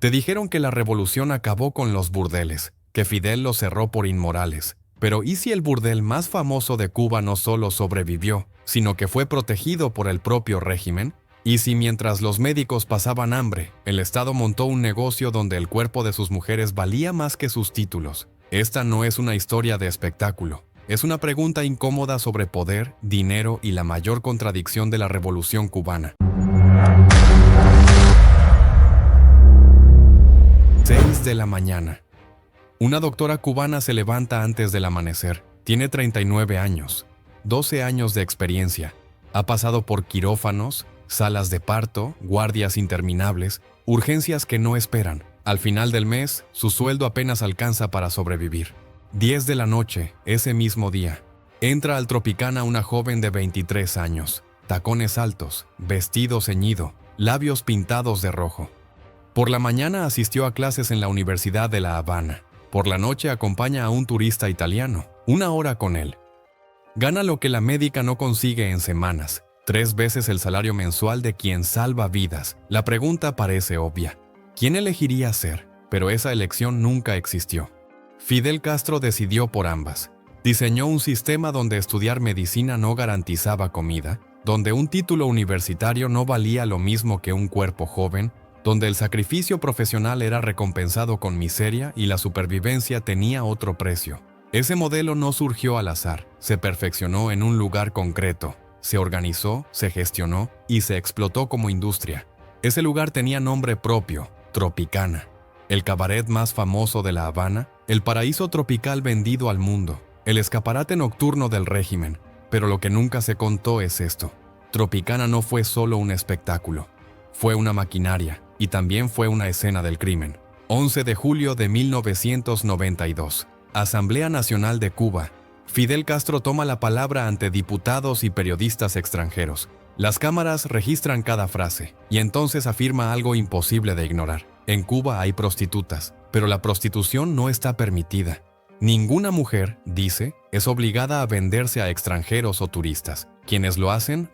Te dijeron que la revolución acabó con los burdeles, que Fidel los cerró por inmorales. Pero ¿y si el burdel más famoso de Cuba no solo sobrevivió, sino que fue protegido por el propio régimen? ¿Y si mientras los médicos pasaban hambre, el Estado montó un negocio donde el cuerpo de sus mujeres valía más que sus títulos? Esta no es una historia de espectáculo. Es una pregunta incómoda sobre poder, dinero y la mayor contradicción de la Revolución cubana. 6 de la mañana. Una doctora cubana se levanta antes del amanecer. Tiene 39 años, 12 años de experiencia. Ha pasado por quirófanos, salas de parto, guardias interminables, urgencias que no esperan. Al final del mes, su sueldo apenas alcanza para sobrevivir. 10 de la noche, ese mismo día, entra al Tropicana una joven de 23 años, tacones altos, vestido ceñido, labios pintados de rojo. Por la mañana asistió a clases en la Universidad de La Habana. Por la noche acompaña a un turista italiano, 1 hora con él. Gana lo que la médica no consigue en semanas, 3 veces el salario mensual de quien salva vidas. La pregunta parece obvia. ¿Quién elegiría ser? Pero esa elección nunca existió. Fidel Castro decidió por ambas. Diseñó un sistema donde estudiar medicina no garantizaba comida, donde un título universitario no valía lo mismo que un cuerpo joven, donde el sacrificio profesional era recompensado con miseria y la supervivencia tenía otro precio. Ese modelo no surgió al azar, se perfeccionó en un lugar concreto, se organizó, se gestionó y se explotó como industria. Ese lugar tenía nombre propio, Tropicana, el cabaret más famoso de La Habana, el paraíso tropical vendido al mundo, el escaparate nocturno del régimen. Pero lo que nunca se contó es esto: Tropicana no fue solo un espectáculo, fue una maquinaria y también fue una escena del crimen. 11 de julio de 1992, Asamblea Nacional de Cuba. Fidel Castro toma la palabra ante diputados y periodistas extranjeros. Las cámaras registran cada frase, y entonces afirma algo imposible de ignorar. En Cuba hay prostitutas, pero la prostitución no está permitida. Ninguna mujer, dice, es obligada a venderse a extranjeros o turistas. Quienes lo hacen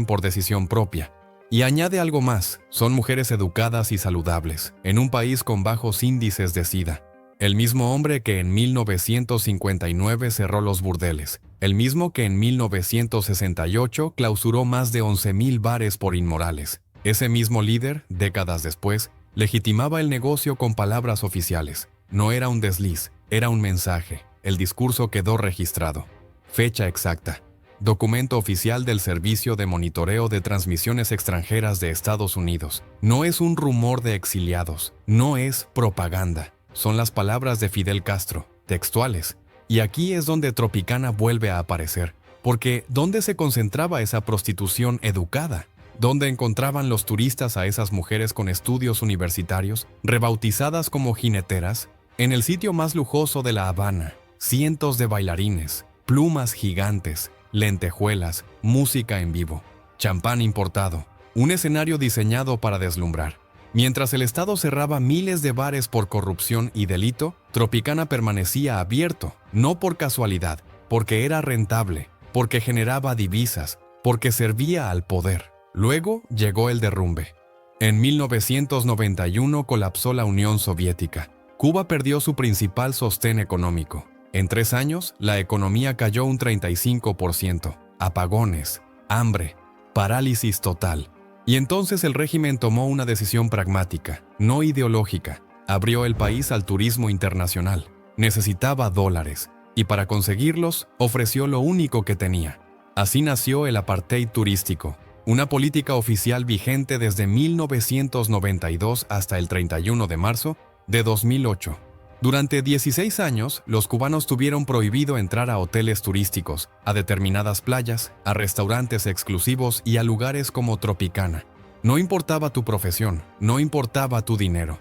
por decisión propia. Y añade algo más: son mujeres educadas y saludables, en un país con bajos índices de SIDA. El mismo hombre que en 1959 cerró los burdeles, el mismo que en 1968 clausuró más de 11,000 bares por inmorales. Ese mismo líder, décadas después, legitimaba el negocio con palabras oficiales. No era un desliz, era un mensaje. El discurso quedó registrado. Fecha exacta. Documento oficial del Servicio de Monitoreo de Transmisiones Extranjeras de Estados Unidos. No es un rumor de exiliados, no es propaganda. Son las palabras de Fidel Castro, textuales. Y aquí es donde Tropicana vuelve a aparecer. Porque ¿dónde se concentraba esa prostitución educada? ¿Dónde encontraban los turistas a esas mujeres con estudios universitarios, rebautizadas como jineteras? En el sitio más lujoso de La Habana, cientos de bailarines, plumas gigantes, lentejuelas, música en vivo, champán importado, un escenario diseñado para deslumbrar. Mientras el Estado cerraba miles de bares por corrupción y delito, Tropicana permanecía abierto, no por casualidad, porque era rentable, porque generaba divisas, porque servía al poder. Luego llegó el derrumbe. En 1991 colapsó la Unión Soviética. Cuba perdió su principal sostén económico. En 3 años, la economía cayó un 35%. Apagones, hambre, parálisis total. Y entonces el régimen tomó una decisión pragmática, no ideológica. Abrió el país al turismo internacional. Necesitaba dólares, y para conseguirlos, ofreció lo único que tenía. Así nació el apartheid turístico, una política oficial vigente desde 1992 hasta el 31 de marzo de 2008. Durante 16 años, los cubanos tuvieron prohibido entrar a hoteles turísticos, a determinadas playas, a restaurantes exclusivos y a lugares como Tropicana. No importaba tu profesión, no importaba tu dinero.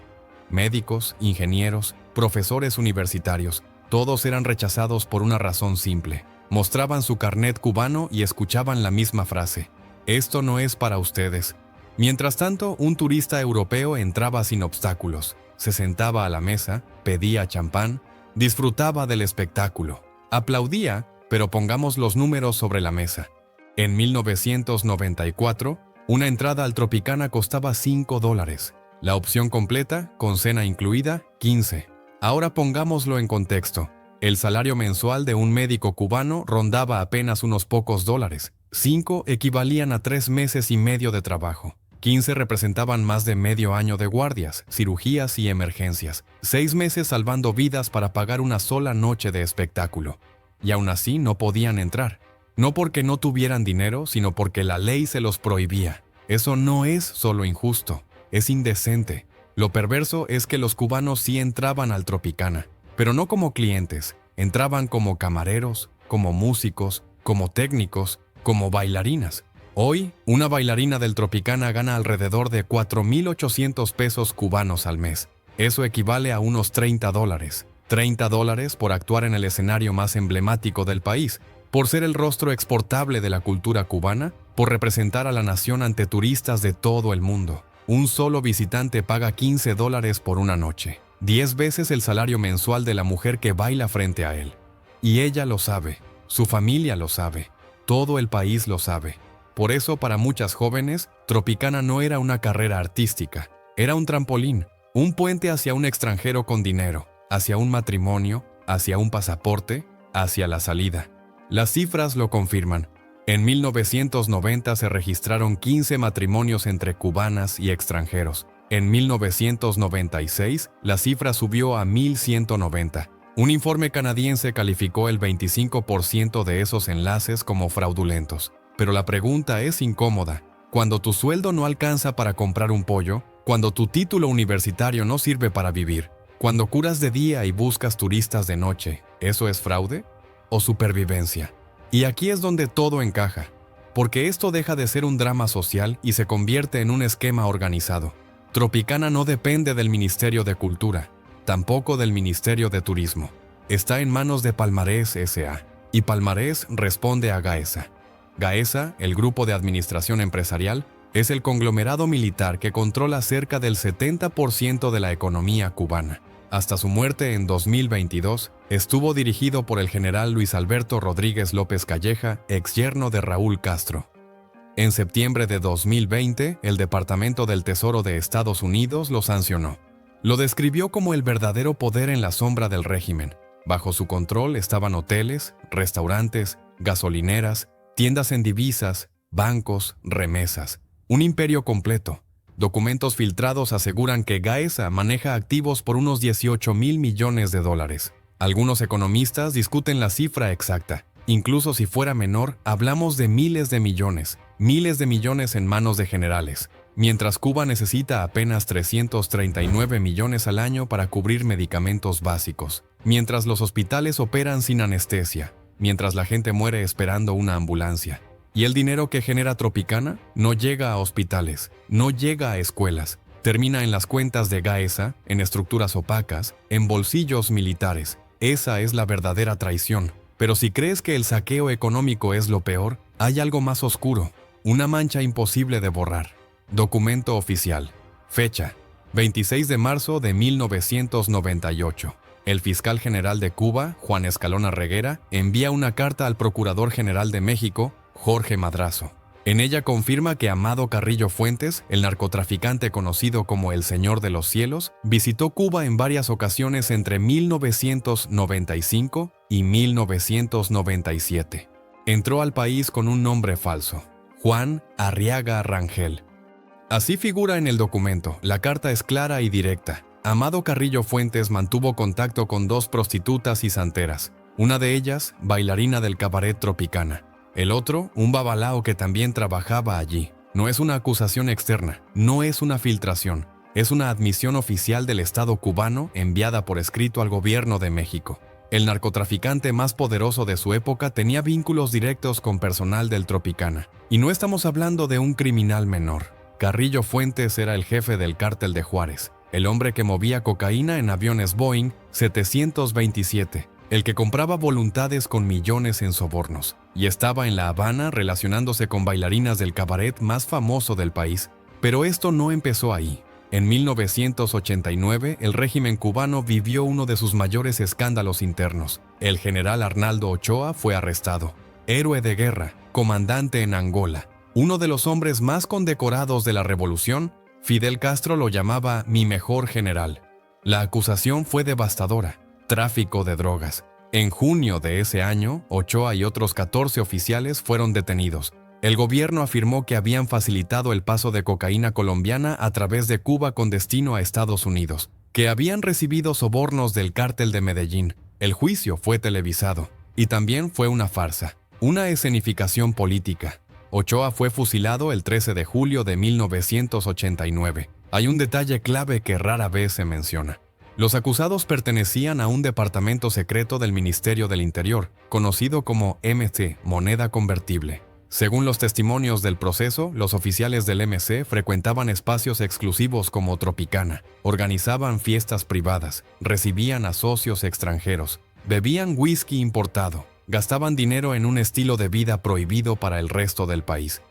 Médicos, ingenieros, profesores universitarios, todos eran rechazados por una razón simple. Mostraban su carnet cubano y escuchaban la misma frase: «Esto no es para ustedes». Mientras tanto, un turista europeo entraba sin obstáculos. Se sentaba a la mesa, pedía champán, disfrutaba del espectáculo, aplaudía, pero pongamos los números sobre la mesa. En 1994, una entrada al Tropicana costaba $5. La opción completa, con cena incluida, 15. Ahora pongámoslo en contexto. El salario mensual de un médico cubano rondaba apenas unos pocos dólares. 5 equivalían a 3 meses y medio de trabajo. 15 representaban más de medio año de guardias, cirugías y emergencias. 6 meses salvando vidas para pagar una sola noche de espectáculo. Y aún así no podían entrar. No porque no tuvieran dinero, sino porque la ley se los prohibía. Eso no es solo injusto, es indecente. Lo perverso es que los cubanos sí entraban al Tropicana, pero no como clientes, entraban como camareros, como músicos, como técnicos, como bailarinas. Hoy, una bailarina del Tropicana gana alrededor de 4,800 pesos cubanos al mes. Eso equivale a unos $30. $30 por actuar en el escenario más emblemático del país, por ser el rostro exportable de la cultura cubana, por representar a la nación ante turistas de todo el mundo. Un solo visitante paga $15 por una noche, 10 veces el salario mensual de la mujer que baila frente a él. Y ella lo sabe, su familia lo sabe, todo el país lo sabe. Por eso, para muchas jóvenes, Tropicana no era una carrera artística, era un trampolín, un puente hacia un extranjero con dinero, hacia un matrimonio, hacia un pasaporte, hacia la salida. Las cifras lo confirman. En 1990 se registraron 15 matrimonios entre cubanas y extranjeros. En 1996, la cifra subió a 1,190. Un informe canadiense calificó el 25% de esos enlaces como fraudulentos. Pero la pregunta es incómoda. Cuando tu sueldo no alcanza para comprar un pollo, cuando tu título universitario no sirve para vivir, cuando curas de día y buscas turistas de noche, ¿eso es fraude o supervivencia? Y aquí es donde todo encaja, porque esto deja de ser un drama social y se convierte en un esquema organizado. Tropicana no depende del Ministerio de Cultura, tampoco del Ministerio de Turismo. Está en manos de Palmarés S.A. y Palmarés responde a Gaesa. Gaesa, el grupo de administración empresarial, es el conglomerado militar que controla cerca del 70% de la economía cubana. Hasta su muerte en 2022, estuvo dirigido por el general Luis Alberto Rodríguez López Calleja, exyerno de Raúl Castro. En septiembre de 2020, el Departamento del Tesoro de Estados Unidos lo sancionó. Lo describió como el verdadero poder en la sombra del régimen. Bajo su control estaban hoteles, restaurantes, gasolineras, tiendas en divisas, bancos, remesas. Un imperio completo. Documentos filtrados aseguran que Gaesa maneja activos por unos $18,000 millones. Algunos economistas discuten la cifra exacta. Incluso si fuera menor, hablamos de miles de millones en manos de generales, mientras Cuba necesita apenas 339 millones al año para cubrir medicamentos básicos, mientras los hospitales operan sin anestesia, mientras la gente muere esperando una ambulancia. Y el dinero que genera Tropicana no llega a hospitales, no llega a escuelas, termina en las cuentas de Gaesa, en estructuras opacas, en bolsillos militares. Esa es la verdadera traición. Pero si crees que el saqueo económico es lo peor, hay algo más oscuro, una mancha imposible de borrar. Documento oficial. Fecha: 26 de marzo de 1998. El fiscal general de Cuba, Juan Escalona Reguera, envía una carta al Procurador General de México, Jorge Madrazo. En ella confirma que Amado Carrillo Fuentes, el narcotraficante conocido como el Señor de los Cielos, visitó Cuba en varias ocasiones entre 1995 y 1997. Entró al país con un nombre falso, Juan Arriaga Rangel. Así figura en el documento. La carta es clara y directa. Amado Carrillo Fuentes mantuvo contacto con 2 prostitutas y santeras, una de ellas bailarina del cabaret Tropicana. El otro, un babalao que también trabajaba allí. No es una acusación externa, no es una filtración, es una admisión oficial del Estado cubano enviada por escrito al gobierno de México. El narcotraficante más poderoso de su época tenía vínculos directos con personal del Tropicana. Y no estamos hablando de un criminal menor. Carrillo Fuentes era el jefe del cártel de Juárez, el hombre que movía cocaína en aviones Boeing 727, el que compraba voluntades con millones en sobornos, y estaba en La Habana relacionándose con bailarinas del cabaret más famoso del país. Pero esto no empezó ahí. En 1989, el régimen cubano vivió uno de sus mayores escándalos internos. El general Arnaldo Ochoa fue arrestado. Héroe de guerra, comandante en Angola, uno de los hombres más condecorados de la revolución, Fidel Castro lo llamaba mi mejor general. La acusación fue devastadora: tráfico de drogas. En junio de ese año, Ochoa y otros 14 oficiales fueron detenidos. El gobierno afirmó que habían facilitado el paso de cocaína colombiana a través de Cuba con destino a Estados Unidos, que habían recibido sobornos del cártel de Medellín. El juicio fue televisado y también fue una farsa, una escenificación política. Ochoa fue fusilado el 13 de julio de 1989. Hay un detalle clave que rara vez se menciona. Los acusados pertenecían a un departamento secreto del Ministerio del Interior, conocido como MC, moneda convertible. Según los testimonios del proceso, los oficiales del MC frecuentaban espacios exclusivos como Tropicana, organizaban fiestas privadas, recibían a socios extranjeros, bebían whisky importado, gastaban dinero en un estilo de vida prohibido para el resto del país.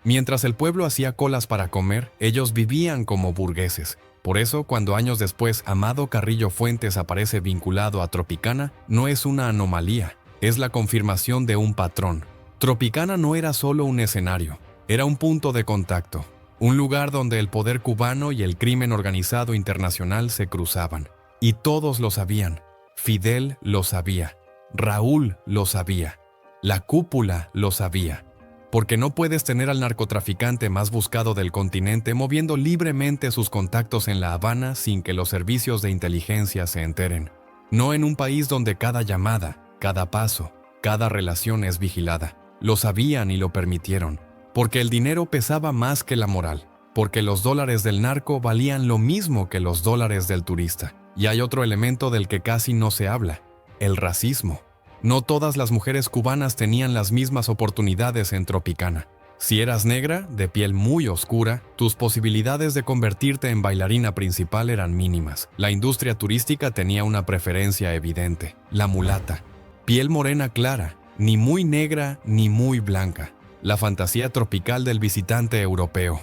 Mientras el pueblo hacía colas para comer, ellos vivían como burgueses. Por eso, cuando años después Amado Carrillo Fuentes aparece vinculado a Tropicana, no es una anomalía, es la confirmación de un patrón. Tropicana no era solo un escenario, era un punto de contacto, un lugar donde el poder cubano y el crimen organizado internacional se cruzaban. Y todos lo sabían. Fidel lo sabía, Raúl lo sabía, la cúpula lo sabía. Porque no puedes tener al narcotraficante más buscado del continente moviendo libremente sus contactos en La Habana sin que los servicios de inteligencia se enteren. No en un país donde cada llamada, cada paso, cada relación es vigilada. Lo sabían y lo permitieron, porque el dinero pesaba más que la moral, porque los dólares del narco valían lo mismo que los dólares del turista. Y hay otro elemento del que casi no se habla: el racismo. No todas las mujeres cubanas tenían las mismas oportunidades en Tropicana. Si eras negra, de piel muy oscura, tus posibilidades de convertirte en bailarina principal eran mínimas. La industria turística tenía una preferencia evidente: la mulata. Piel morena clara, ni muy negra ni muy blanca. La fantasía tropical del visitante europeo.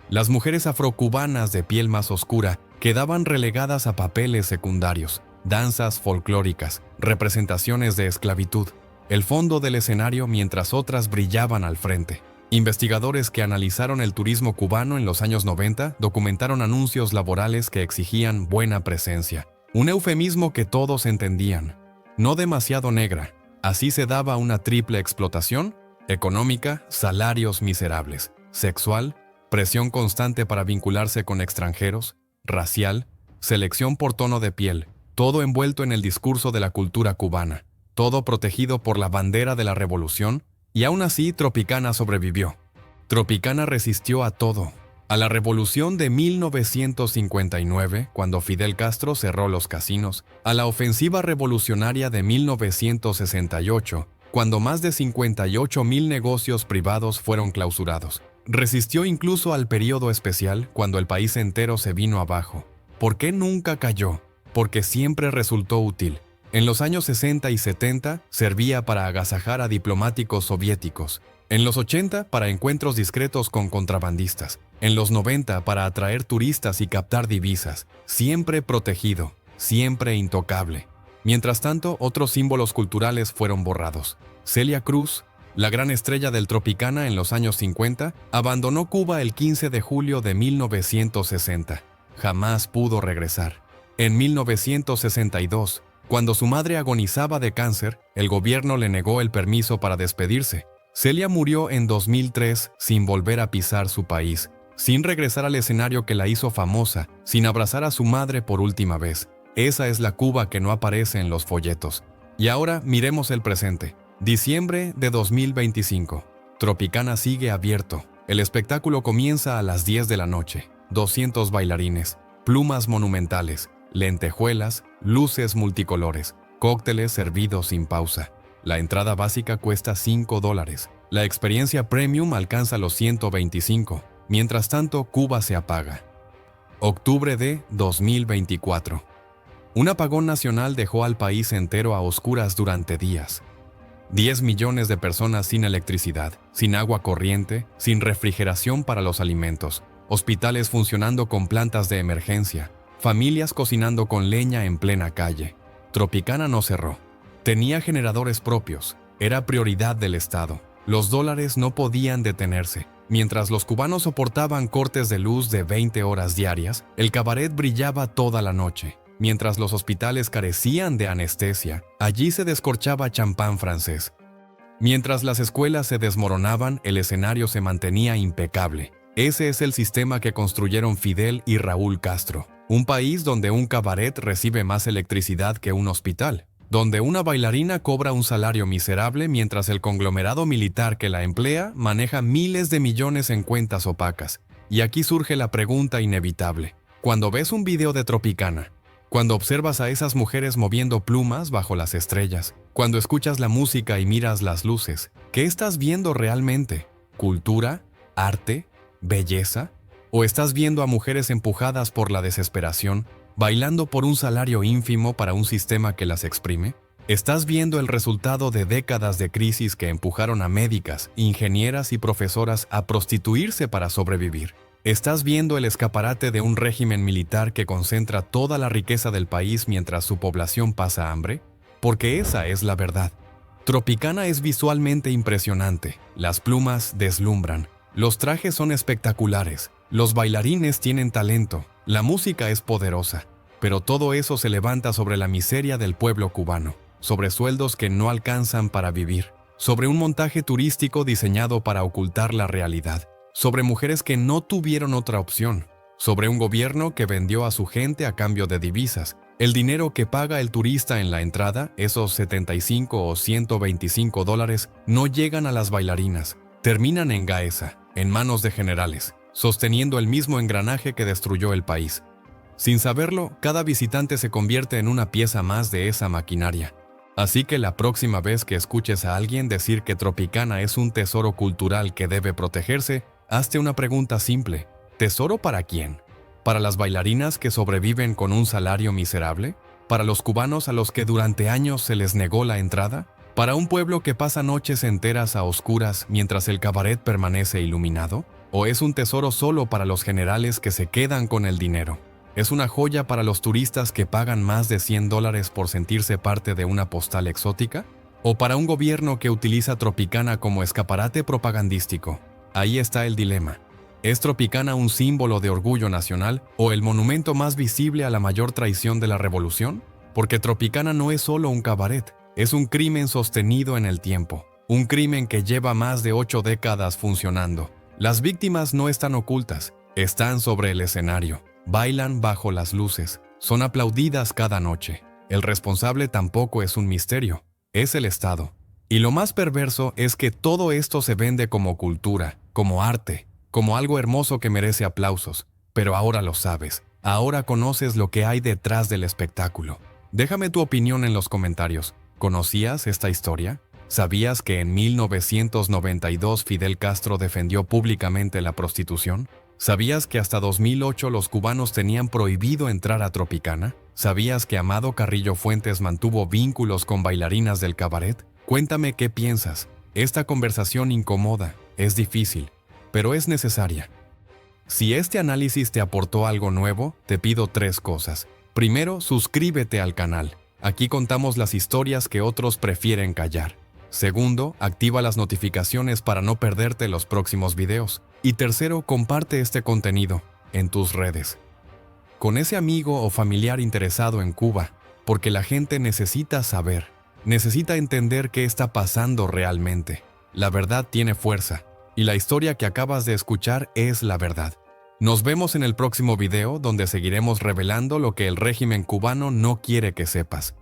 Las mujeres afrocubanas de piel más oscura quedaban relegadas a papeles secundarios, danzas folclóricas, representaciones de esclavitud, el fondo del escenario, mientras otras brillaban al frente. Investigadores que analizaron el turismo cubano en los años 90 documentaron anuncios laborales que exigían buena presencia, un eufemismo que todos entendían: no demasiado negra. Así se daba una triple explotación: económica, salarios miserables; sexual, presión constante para vincularse con extranjeros; racial, selección por tono de piel. Todo envuelto en el discurso de la cultura cubana, todo protegido por la bandera de la revolución, y aún así Tropicana sobrevivió. Tropicana resistió a todo. A la revolución de 1959, cuando Fidel Castro cerró los casinos; a la ofensiva revolucionaria de 1968, cuando más de 58,000 negocios privados fueron clausurados. Resistió incluso al periodo especial, cuando el país entero se vino abajo. ¿Por qué nunca cayó? Porque siempre resultó útil. En los años 60 y 70 servía para agasajar a diplomáticos soviéticos. En los 80 para encuentros discretos con contrabandistas. En los 90 para atraer turistas y captar divisas. Siempre protegido, siempre intocable. Mientras tanto, otros símbolos culturales fueron borrados. Celia Cruz, la gran estrella del Tropicana en los años 50, abandonó Cuba el 15 de julio de 1960. Jamás pudo regresar. En 1962, cuando su madre agonizaba de cáncer, el gobierno le negó el permiso para despedirse. Celia murió en 2003 sin volver a pisar su país, sin regresar al escenario que la hizo famosa, sin abrazar a su madre por última vez. Esa es la Cuba que no aparece en los folletos. Y ahora miremos el presente. Diciembre de 2025. Tropicana sigue abierto. El espectáculo comienza a las 10 de la noche. 200 bailarines, plumas monumentales, lentejuelas, luces multicolores, cócteles servidos sin pausa. La entrada básica cuesta $5. La experiencia premium alcanza los 125. Mientras tanto, Cuba se apaga. Octubre de 2024. Un apagón nacional dejó al país entero a oscuras durante días. 10 millones de personas sin electricidad, sin agua corriente, sin refrigeración para los alimentos, hospitales funcionando con plantas de emergencia, familias cocinando con leña en plena calle. Tropicana no cerró. Tenía generadores propios, era prioridad del Estado. Los dólares no podían detenerse, Mientras los cubanos soportaban cortes de luz de 20 horas diarias, el cabaret brillaba toda la noche. Mientras los hospitales carecían de anestesia, allí se descorchaba champán francés. Mientras las escuelas se desmoronaban, el escenario se mantenía impecable. Ese es el sistema que construyeron Fidel y Raúl Castro. Un país donde un cabaret recibe más electricidad que un hospital, donde una bailarina cobra un salario miserable mientras el conglomerado militar que la emplea maneja miles de millones en cuentas opacas. Y aquí surge la pregunta inevitable. Cuando ves un video de Tropicana, cuando observas a esas mujeres moviendo plumas bajo las estrellas, cuando escuchas la música y miras las luces, ¿qué estás viendo realmente? ¿Cultura? ¿Arte? ¿Belleza? ¿O estás viendo a mujeres empujadas por la desesperación, bailando por un salario ínfimo para un sistema que las exprime? ¿Estás viendo el resultado de décadas de crisis que empujaron a médicas, ingenieras y profesoras a prostituirse para sobrevivir? ¿Estás viendo el escaparate de un régimen militar que concentra toda la riqueza del país mientras su población pasa hambre? Porque esa es la verdad. Tropicana es visualmente impresionante, las plumas deslumbran, los trajes son espectaculares, los bailarines tienen talento, la música es poderosa, pero todo eso se levanta sobre la miseria del pueblo cubano, sobre sueldos que no alcanzan para vivir, sobre un montaje turístico diseñado para ocultar la realidad, sobre mujeres que no tuvieron otra opción, sobre un gobierno que vendió a su gente a cambio de divisas. El dinero que paga el turista en la entrada, esos 75 o 125 dólares, no llegan a las bailarinas, terminan en Gaesa, en manos de generales, sosteniendo el mismo engranaje que destruyó el país. Sin saberlo, cada visitante se convierte en una pieza más de esa maquinaria. Así que la próxima vez que escuches a alguien decir que Tropicana es un tesoro cultural que debe protegerse, hazte una pregunta simple. ¿Tesoro para quién? ¿Para las bailarinas que sobreviven con un salario miserable? ¿Para los cubanos a los que durante años se les negó la entrada? ¿Para un pueblo que pasa noches enteras a oscuras mientras el cabaret permanece iluminado? ¿O es un tesoro solo para los generales que se quedan con el dinero? ¿Es una joya para los turistas que pagan más de 100 dólares por sentirse parte de una postal exótica? ¿O para un gobierno que utiliza Tropicana como escaparate propagandístico? Ahí está el dilema. ¿Es Tropicana un símbolo de orgullo nacional o el monumento más visible a la mayor traición de la revolución? Porque Tropicana no es solo un cabaret, es un crimen sostenido en el tiempo, un crimen que lleva más de 8 décadas funcionando. Las víctimas no están ocultas, están sobre el escenario, bailan bajo las luces, son aplaudidas cada noche. El responsable tampoco es un misterio, es el Estado. Y lo más perverso es que todo esto se vende como cultura, como arte, como algo hermoso que merece aplausos. Pero ahora lo sabes, ahora conoces lo que hay detrás del espectáculo. Déjame tu opinión en los comentarios. ¿Conocías esta historia? ¿Sabías que en 1992 Fidel Castro defendió públicamente la prostitución? ¿Sabías que hasta 2008 los cubanos tenían prohibido entrar a Tropicana? ¿Sabías que Amado Carrillo Fuentes mantuvo vínculos con bailarinas del cabaret? Cuéntame qué piensas. Esta conversación incomoda, es difícil, pero es necesaria. Si este análisis te aportó algo nuevo, te pido 3 cosas. Primero, suscríbete al canal. Aquí contamos las historias que otros prefieren callar. Segundo, activa las notificaciones para no perderte los próximos videos. Y tercero, comparte este contenido en tus redes, con ese amigo o familiar interesado en Cuba, porque la gente necesita saber, necesita entender qué está pasando realmente. La verdad tiene fuerza, y la historia que acabas de escuchar es la verdad. Nos vemos en el próximo video donde seguiremos revelando lo que el régimen cubano no quiere que sepas.